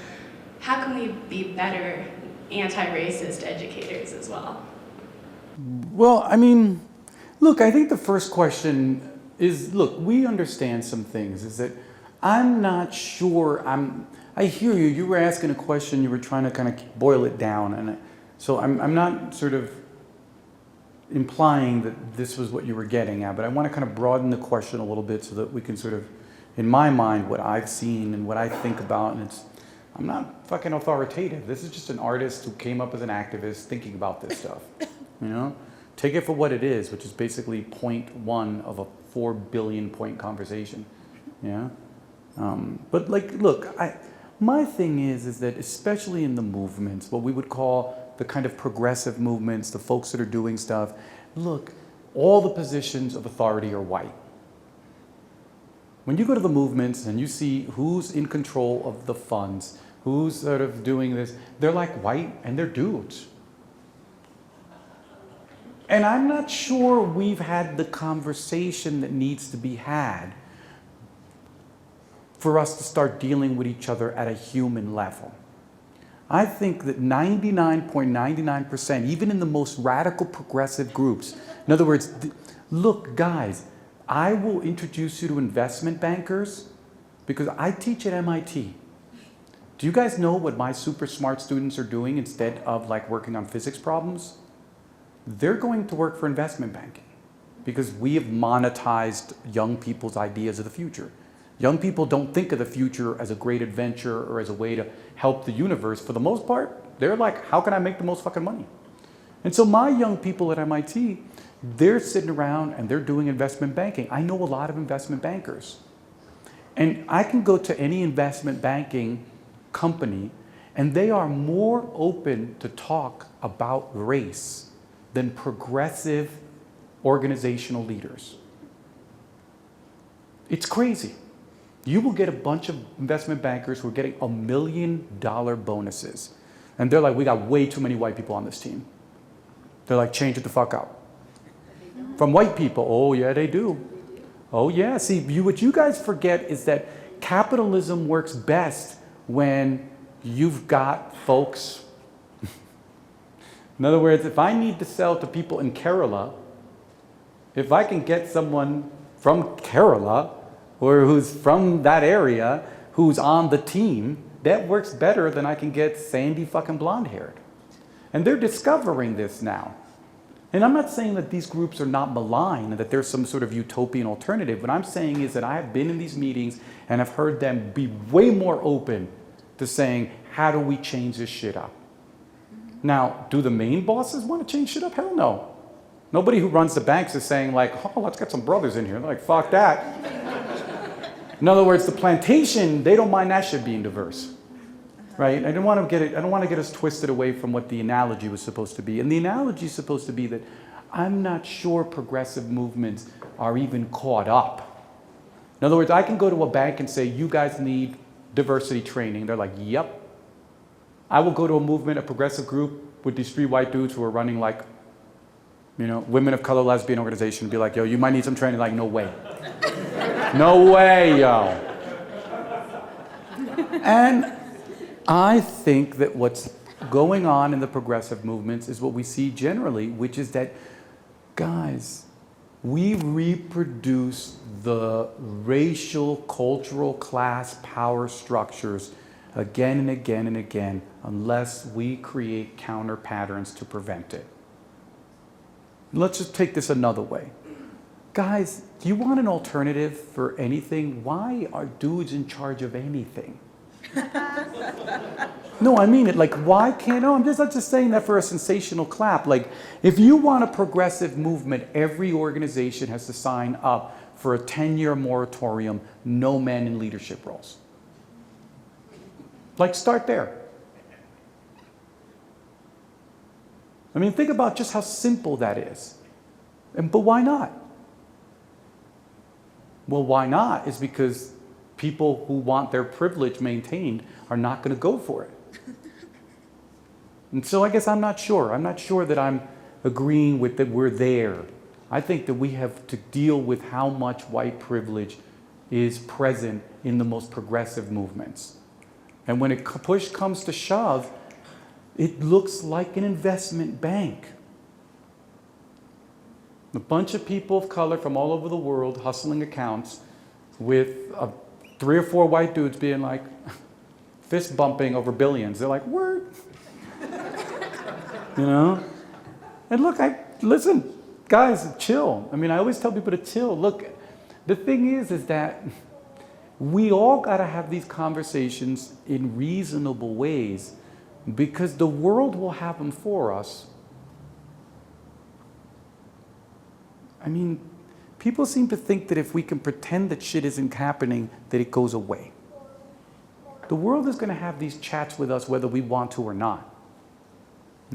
how can we be better anti-racist educators as well? Well, I mean, look, I think the first question is, look, we understand some things, is that I'm not sure, I hear you, you were asking a question, you were trying to kind of boil it down, and so I'm not sort of implying that this was what you were getting at, but I want to kind of broaden the question a little bit so that we can sort of, in my mind, what I've seen and what I think about, and I'm not fucking authoritative. This is just an artist who came up as an activist thinking about this stuff, you know? Take it for what it is, which is basically 0.1 of a 4 billion point conversation, yeah? But like, look, my thing is that especially in the movements, what we would call the kind of progressive movements, the folks that are doing stuff, look, all the positions of authority are white. When you go to the movements and you see who's in control of the funds, who's sort of doing this, they're like white and they're dudes. And I'm not sure we've had the conversation that needs to be had for us to start dealing with each other at a human level. I think that 99.99%, even in the most radical progressive groups, in other words, look, guys, I will introduce you to investment bankers because I teach at MIT. Do you guys know what my super smart students are doing instead of like working on physics problems? They're going to work for investment banking because we have monetized young people's ideas of the future. Young people don't think of the future as a great adventure or as a way to help the universe. For the most part, they're like, how can I make the most fucking money? And so my young people at MIT, they're sitting around and they're doing investment banking. I know a lot of investment bankers. And I can go to any investment banking company and they are more open to talk about race than progressive organizational leaders. It's crazy. You will get a bunch of investment bankers who are getting $1 million bonuses. And they're like, we got way too many white people on this team. They're like, change it the fuck up. From white people, oh yeah, they do. Oh yeah, see, what you guys forget is that capitalism works best when you've got folks. In other words, if I need to sell to people in Kerala, if I can get someone from Kerala or who's from that area who's on the team, that works better than I can get Sandy fucking blonde haired. And they're discovering this now. And I'm not saying that these groups are not malign and that there's some sort of utopian alternative. What I'm saying is that I have been in these meetings and I've heard them be way more open to saying, how do we change this shit up? Now, do the main bosses want to change shit up? Hell no. Nobody who runs the banks is saying like, oh, let's get some brothers in here. They're like, fuck that. In other words, the plantation, they don't mind that shit being diverse. Right? I don't want to get us twisted away from what the analogy was supposed to be. And the analogy is supposed to be that I'm not sure progressive movements are even caught up. In other words, I can go to a bank and say, you guys need diversity training. They're like, yep. I will go to a movement, a progressive group with these 3 white dudes who are running like, you know, women of color lesbian organization and be like, yo, you might need some training. Like, no way. No way, yo. And I think that what's going on in the progressive movements is what we see generally, which is that, guys, we reproduce the racial, cultural, class, power structures again and again and again unless we create counter patterns to prevent it. Let's just take this another way. Guys, do you want an alternative for anything? Why are dudes in charge of anything? No, I mean it. Like, why can't? No, I'm not just saying that for a sensational clap. Like, if you want a progressive movement, every organization has to sign up for a 10-year moratorium, no men in leadership roles. Like, start there. I mean, think about just how simple that is. But why not? Well, why not is because people who want their privilege maintained are not going to go for it. And so I guess I'm not sure. I'm not sure that I'm agreeing with that we're there. I think that we have to deal with how much white privilege is present in the most progressive movements. And when push comes to shove, it looks like an investment bank. A bunch of people of color from all over the world hustling accounts with 3 or 4 white dudes being like fist bumping over billions. They're like, word. You know? And look, listen, guys, chill. I mean, I always tell people to chill. Look, the thing is that we all got to have these conversations in reasonable ways because the world will have them for us. I mean, people seem to think that if we can pretend that shit isn't happening, that it goes away. The world is going to have these chats with us whether we want to or not.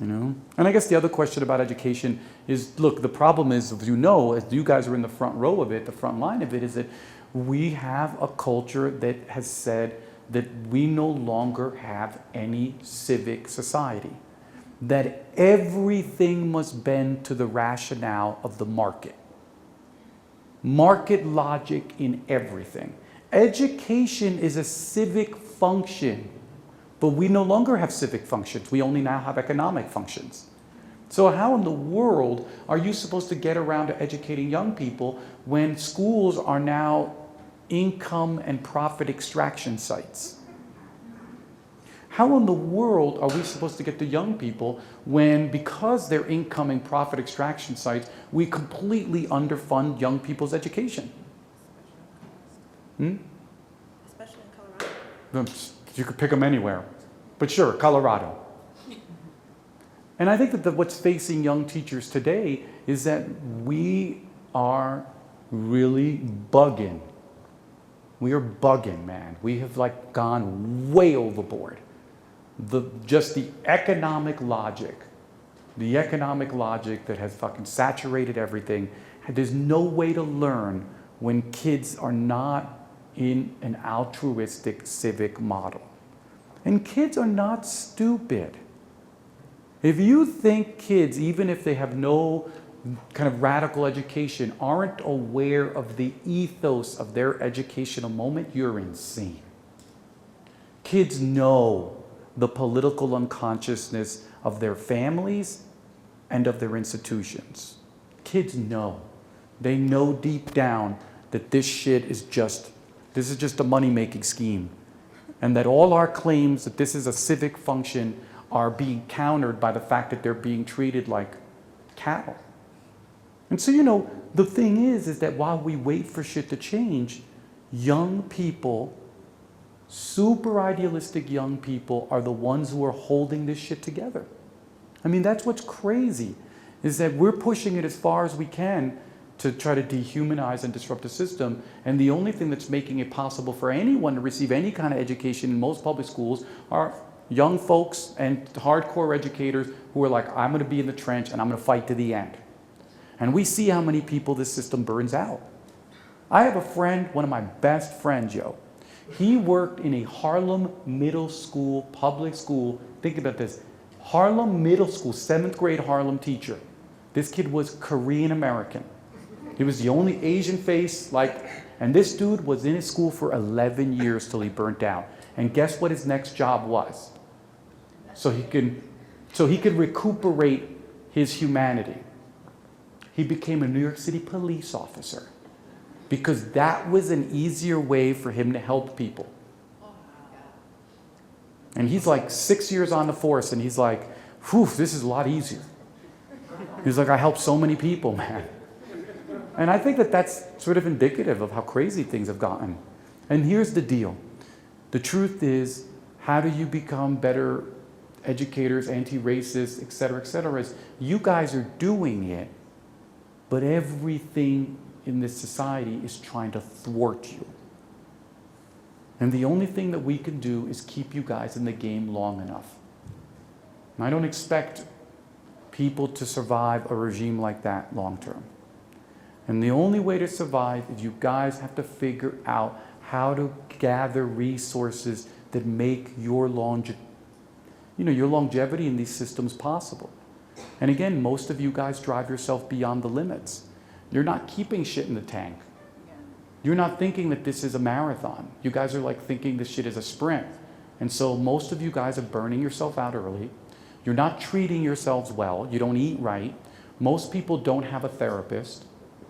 You know? And I guess the other question about education is, look, the problem is, as you know, as you guys are in the front row of it, the front line of it, is that we have a culture that has said that we no longer have any civic society. That everything must bend to the rationale of the market. Market logic in everything. Education is a civic function, but we no longer have civic functions. We only now have economic functions. So how in the world are you supposed to get around to educating young people when schools are now income and profit extraction sites? How in the world are we supposed to get to young people when, because they're income and profit extraction sites, we completely underfund young people's education? Especially in Colorado. You could pick them anywhere. But sure, Colorado. And I think that what's facing young teachers today is that we are really bugging. We are bugging, man. We have like gone way overboard. Just the economic logic that has fucking saturated everything. There's no way to learn when kids are not in an altruistic civic model. And kids are not stupid. If you think kids, even if they have no kind of radical education, aren't aware of the ethos of their educational moment, you're insane. Kids know the political unconsciousness of their families and of their institutions. Kids know. They know deep down that this shit is just a money-making scheme. And that all our claims that this is a civic function are being countered by the fact that they're being treated like cattle. And so, you know, the thing is that while we wait for shit to change, young people, super idealistic young people, are the ones who are holding this shit together. I mean, that's what's crazy, is that we're pushing it as far as we can to try to dehumanize and disrupt the system. And the only thing that's making it possible for anyone to receive any kind of education in most public schools are young folks and hardcore educators who are like, I'm going to be in the trench and I'm going to fight to the end. And we see how many people this system burns out. I have a friend, one of my best friends, yo. He worked in a Harlem middle school, public school. Think about this. Harlem middle school, 7th grade Harlem teacher. This kid was Korean American. He was the only Asian face, and this dude was in his school for 11 years till he burnt out. And guess what his next job was? So he could recuperate his humanity. He became a New York City police officer because that was an easier way for him to help people. And he's like 6 years on the force and he's like, whew, this is a lot easier. He's like, I helped so many people, man. And I think that that's sort of indicative of how crazy things have gotten. And here's the deal. The truth is, how do you become better educators, anti-racist, et cetera, is you guys are doing it, but everything in this society is trying to thwart you. And the only thing that we can do is keep you guys in the game long enough. And I don't expect people to survive a regime like that long term. And the only way to survive is you guys have to figure out how to gather resources that make your longevity in these systems possible. And again, most of you guys drive yourself beyond the limits. You're not keeping shit in the tank. You're not thinking that this is a marathon. You guys are like thinking this shit is a sprint. And so most of you guys are burning yourself out early. You're not treating yourselves well. You don't eat right. Most people don't have a therapist.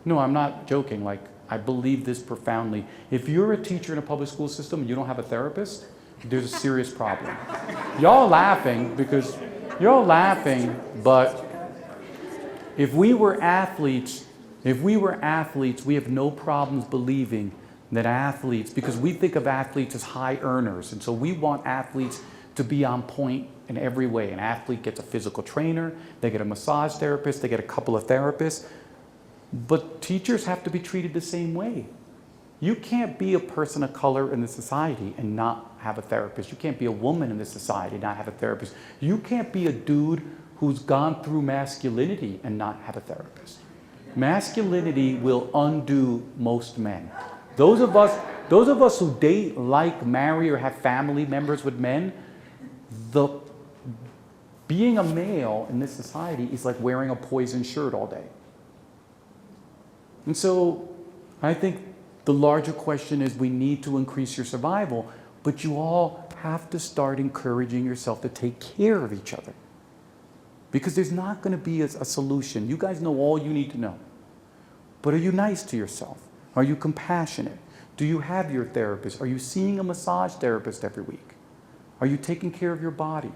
No, I'm not joking. Like, I believe this profoundly. If you're a teacher in a public school system and you don't have a therapist, there's a serious problem. Y'all laughing, but if we were athletes, we have no problems believing that athletes, because we think of athletes as high earners, and so we want athletes to be on point in every way. An athlete gets a physical trainer, they get a massage therapist, they get a couple of therapists, but teachers have to be treated the same way. You can't be a person of color in this society and not have a therapist. You can't be a woman in this society and not have a therapist. You can't be a dude who's gone through masculinity and not have a therapist. Masculinity will undo most men. Those of us who date, like, marry, or have family members with men, being a male in this society is like wearing a poison shirt all day. And so I think the larger question is, we need to increase your survival, but you all have to start encouraging yourself to take care of each other. Because there's not going to be a solution. You guys know all you need to know. But are you nice to yourself? Are you compassionate? Do you have your therapist? Are you seeing a massage therapist every week? Are you taking care of your body?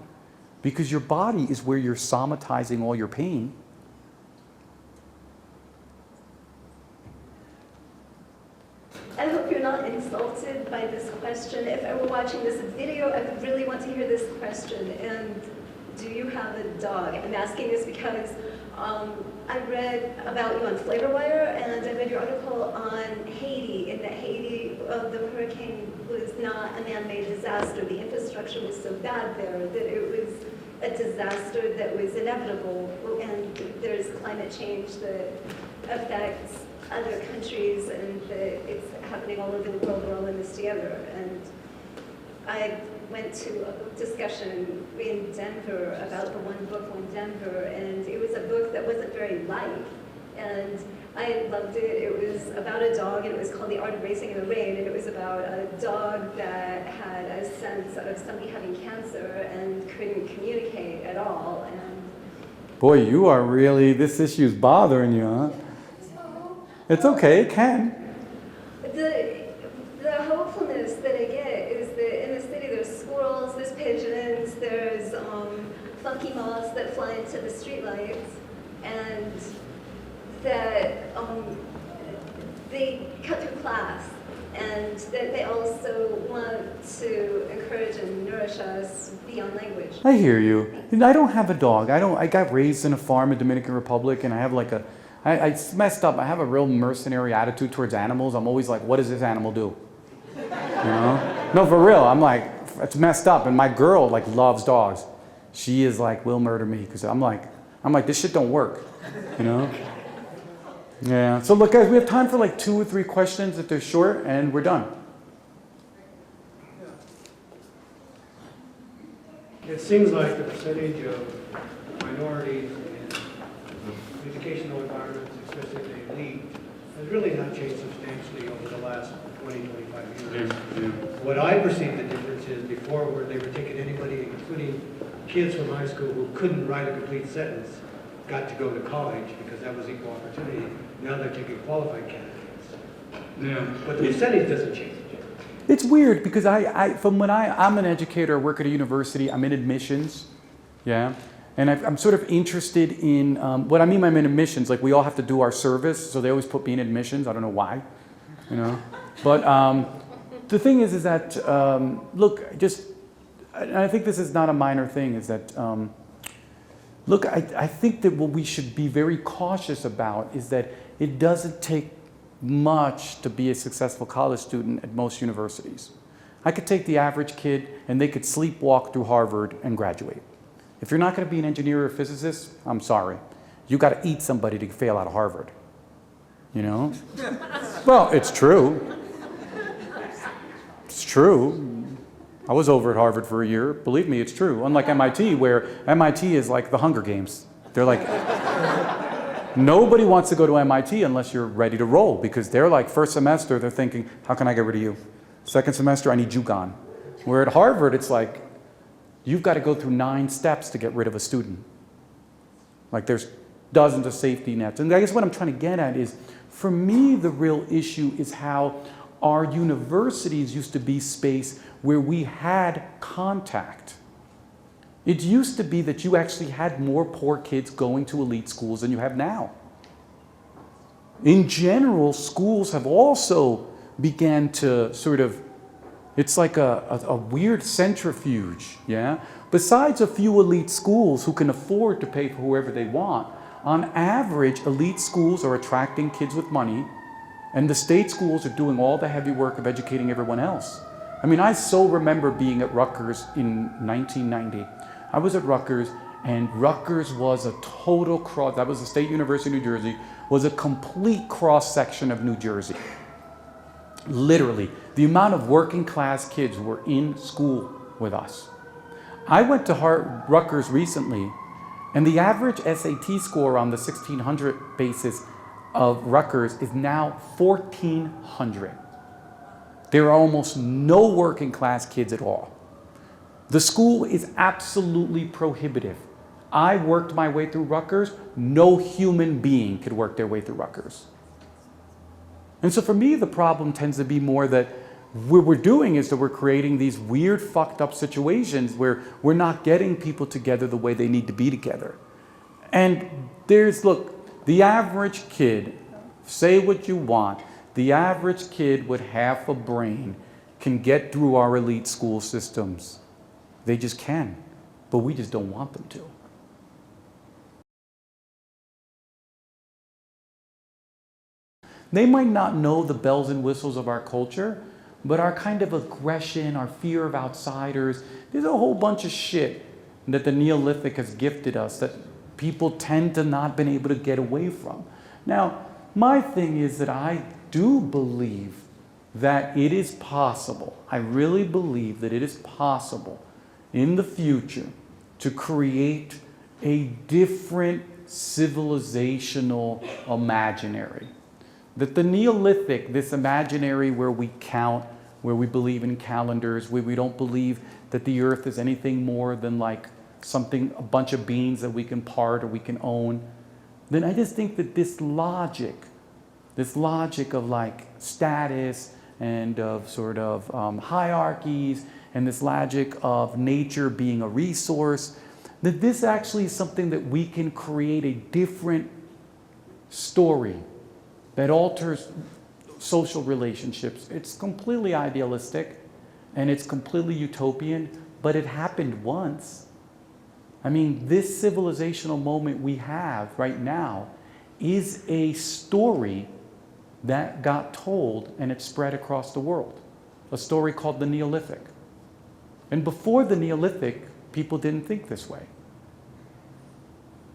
Because your body is where you're somatizing all your pain. I hope you're not insulted by this question. If I were watching this video, I would really want to hear this question. And do you have a dog? I'm asking this because I read about you on Flavor Wire, and I read your article on Haiti, in that Haiti, the hurricane was not a man-made disaster. The infrastructure was so bad there that it was a disaster that was inevitable, and there's climate change that affects other countries, and it's happening all over the world. We're all in this together. And I went to a book discussion in Denver about the One Book on Denver, and it was a book that wasn't very light, and I loved it. It was about a dog, and it was called The Art of Racing in the Rain, and it was about a dog that had a sense of somebody having cancer and couldn't communicate at all. And Boy, you are really, this issue's bothering you, huh? It's okay, it can. The hopefulness that I get is that in the city there's squirrels, there's pigeons, there's funky moths that fly into the streetlights, and that they cut through class, and that they also want to encourage and nourish us beyond language. I hear you. I don't have a dog. I got raised in a farm in Dominican Republic, and I have like I messed up. I have a real mercenary attitude towards animals. I'm always like, what does this animal do? You know? No, for real. I'm like, it's messed up. And my girl like loves dogs. She is like, will murder me, because I'm like, this shit don't work. You know? Yeah. So look, guys, we have time for like 2 or 3 questions if they're short, and we're done. It seems like the percentage of minorities in educational environments, especially the elite, has really not changed substantially over the last 20, 25 years. What I perceive the difference is before, where they were taking anybody, including kids from high school who couldn't write a complete sentence, got to go to college because that was equal opportunity. Now they're taking qualified candidates. Yeah. But the percentage doesn't change. It's weird because I'm an educator, I work at a university, I'm in admissions, yeah, and I'm sort of interested in, what I mean by I'm in admissions, like we all have to do our service, so they always put me in admissions, I don't know why, you know, but the thing is that, look, and I think this is not a minor thing, is that, look, I think that what we should be very cautious about is that it doesn't take much to be a successful college student at most universities. I could take the average kid and they could sleepwalk through Harvard and graduate. If you're not going to be an engineer or a physicist, I'm sorry. You got to eat somebody to fail out of Harvard. You know? Well, it's true. It's true. I was over at Harvard for a year. Believe me, it's true. Unlike MIT, where MIT is like the Hunger Games. They're like, nobody wants to go to MIT unless you're ready to roll, because they're like, first semester, they're thinking, how can I get rid of you? Second semester, I need you gone. Where at Harvard, it's like, you've got to go through 9 steps to get rid of a student. Like there's dozens of safety nets. And I guess what I'm trying to get at is, for me, the real issue is how our universities used to be space where we had contact. It used to be that you actually had more poor kids going to elite schools than you have now. In general, schools have also began to sort of, it's like a weird centrifuge, yeah? Besides a few elite schools who can afford to pay for whoever they want, on average, elite schools are attracting kids with money, and the state schools are doing all the heavy work of educating everyone else. I mean, I so remember being at Rutgers in 1990. I was at Rutgers, and Rutgers was a total cross, that was the State University of New Jersey, was a complete cross-section of New Jersey. Literally, the amount of working class kids who were in school with us. I went to Rutgers recently, and the average SAT score on the 1600 basis of Rutgers is now 1400. There are almost no working class kids at all. The school is absolutely prohibitive. I worked my way through Rutgers. No human being could work their way through Rutgers. And so for me, the problem tends to be more that what we're doing is that we're creating these weird, fucked up situations where we're not getting people together the way they need to be together. And look, the average kid, say what you want, the average kid with half a brain can get through our elite school systems. They just can, but we just don't want them to. They might not know the bells and whistles of our culture, but our kind of aggression, our fear of outsiders, there's a whole bunch of shit that the Neolithic has gifted us that people tend to not been able to get away from. Now, my thing is that I do believe that it is possible, I really believe that it is possible in the future to create a different civilizational imaginary. That the Neolithic, this imaginary where we count, where we believe in calendars, where we don't believe that the earth is anything more than like something, a bunch of beans that we can part or we can own, then I just think that this logic of like status and of sort of hierarchies and this logic of nature being a resource, that this actually is something that we can create a different story that alters social relationships. It's completely idealistic and it's completely utopian, but it happened once. I mean, this civilizational moment we have right now is a story that got told and it spread across the world. A story called the Neolithic. And before the Neolithic, people didn't think this way.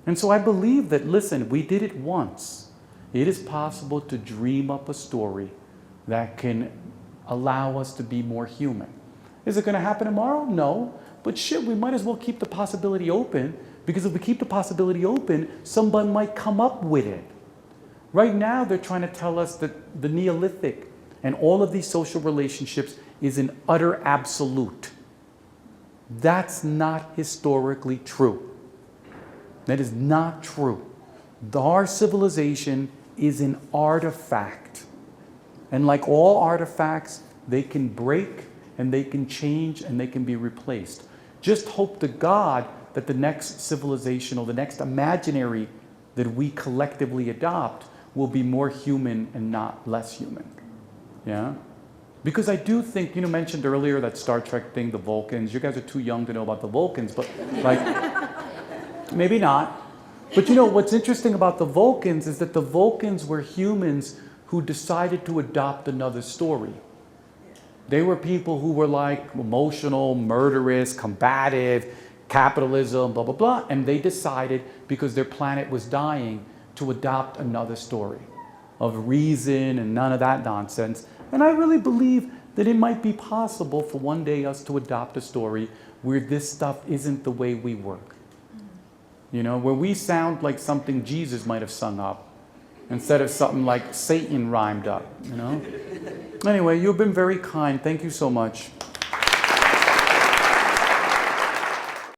And so I believe that, listen, we did it once. It is possible to dream up a story that can allow us to be more human. Is it going to happen tomorrow? No. But shit, we might as well keep the possibility open, because if we keep the possibility open, someone might come up with it. Right now, they're trying to tell us that the Neolithic and all of these social relationships is an utter absolute. That's not historically true. That is not true. Our civilization is an artifact. And like all artifacts, they can break and they can change and they can be replaced. Just hope to God that the next civilization or the next imaginary that we collectively adopt will be more human and not less human. Yeah? Because I do think, you mentioned earlier that Star Trek thing, the Vulcans. You guys are too young to know about the Vulcans, but like, maybe not. But what's interesting about the Vulcans is that the Vulcans were humans who decided to adopt another story. They were people who were like emotional, murderous, combative, capitalism, blah, blah, blah. And they decided, because their planet was dying, to adopt another story of reason and none of that nonsense. And I really believe that it might be possible for one day us to adopt a story where this stuff isn't the way we work. Where we sound like something Jesus might have sung up instead of something like Satan rhymed up, Anyway, you've been very kind. Thank you so much.